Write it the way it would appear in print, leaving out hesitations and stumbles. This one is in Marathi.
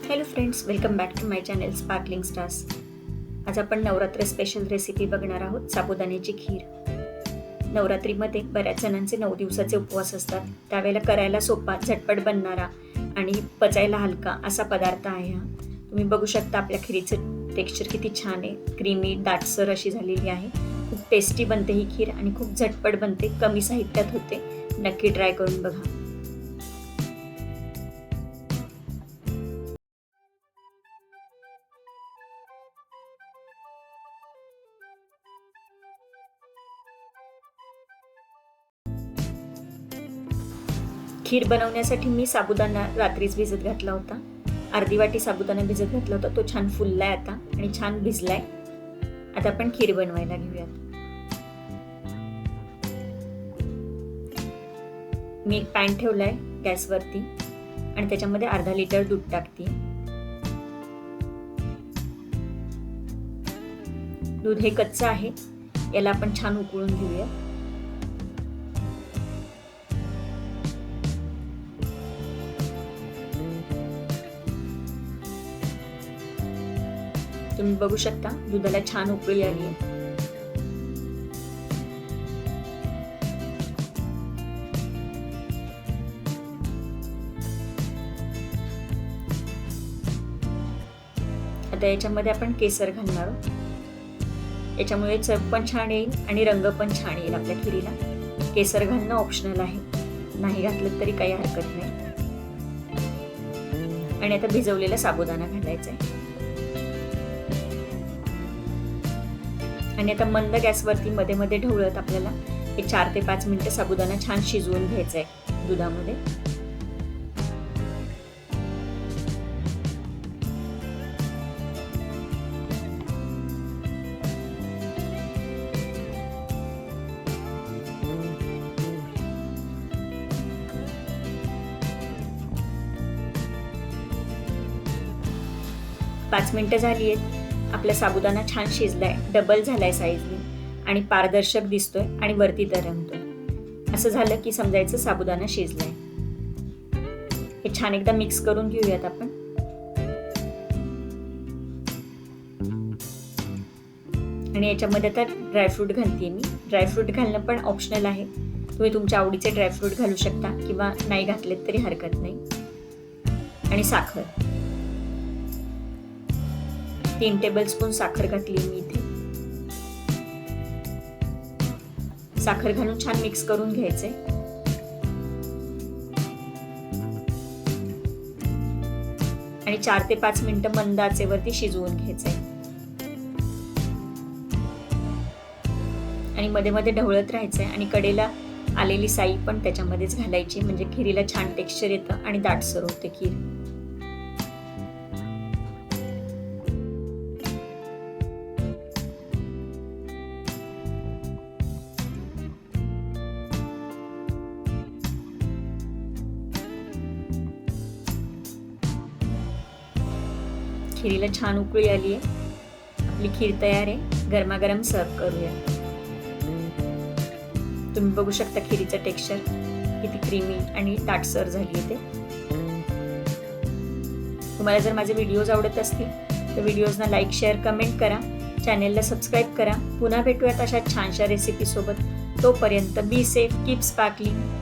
Hello friends, welcome back to my channel sparkling stars. आज आपण नवरात्र स्पेशल रेसिपी बघणार आहोत, साबुदाण्याची खीर. नवरात्रीमध्ये बऱ्याच जणांचे 9 दिवसाचे उपवास असतात. त्यावेळेला करायला सोपा, झटपट बनणारा आणि पचायला हलका असा पदार्थ आहे हा. तुम्ही बघू शकता आपल्या खीरीचं टेक्स्चर किती छान आहे. क्रीमी दाटसर अशी झालेली आहे. खूप टेस्टी बनते ही खीर आणि खूप झटपट बनते, कमी साहित्यात होते. नक्की ट्राय करून बघा. खीर बनवण्यासाठी मी साबुदाणा रात्रीच भिजत घातला होता. अर्धी वाटी साबुदाणा भिजत घातला होता. तो छान फुललाय आता आणि छान भिजलाय. आता आपण खीर बनवायला घेऊयात. मी एक पॅन ठेवलाय गॅसवरती आणि त्याच्यामध्ये अर्धा लिटर दूध टाकते. दूध हे कच्चं आहे, याला आपण छान उकळून घेऊया. तुम्ही बघू शकता दुधाला छान उकळी आली आहे. आता याच्यामध्ये आपण केसर घालणार आहोत. याच्यामुळे चव पण छान येईल आणि रंग पण छान येईल आपल्या खीरीला. केसर घालणं ऑप्शनल आहे, नाही घातलं तरी काही हरकत नाही. आणि आता भिजवलेला साबुदाणा घालायचा आहे. आणि आता मंद गॅसवरती मध्ये मध्ये ढवळत आपल्याला एक 4 ते 5 मिनिटं साबुदाणा छान शिजवून घ्यायचा आहे दुधामध्ये. पाच मिनिटं झाली आहेत. आपला साबुदाणा छान शिजलाय, डबल झालाय साईजने आणि पारदर्शक दिसतोय आणि वरती तरंगतोय. असं झालं की समजायचं साबुदाणा शिजलाय. हे छान एकदा मिक्स करून घेऊयात आपण. आणि याच्यामध्ये आता ड्रायफ्रूट घालते मी. ड्रायफ्रूट घालणं पण ऑप्शनल आहे. तुम्ही तुमच्या आवडीचे ड्रायफ्रूट घालू शकता किंवा नाही घातलेत तरी हरकत नाही. आणि साखर 3 टेबलस्पून साखर घातली मी इथे. साखर घालून छान मिक्स करून घ्यायचे. आणि 4 ते 5 मिनिटं मंद आचेवरती शिजवून घ्यायचे. आणि मध्ये मध्ये ढवळत राहायचंय आणि कडेला आलेली साई पण त्याच्यामध्येच घालायची, म्हणजे खीरीला छान टेक्स्चर येतं आणि दाटसर होते खीर. खीरीला छान उकळी आली आहे. आपली खीर तयार आहे. गरमागरम सर्व करूया. तुम्ही बघू शकता खीरीचं टेक्स्चर किती क्रीमी आणि दाटसर झाली आहे ते. तुम्हाला जर माझे व्हिडिओज आवडत असतील तर व्हिडिओजना लाईक, शेअर, कमेंट करा. चॅनेलला सबस्क्राईब करा. पुन्हा भेटूयात अशा छानशा रेसिपी सोबत. तोपर्यंत बी सेफ, कीप स्पार्कलिंग.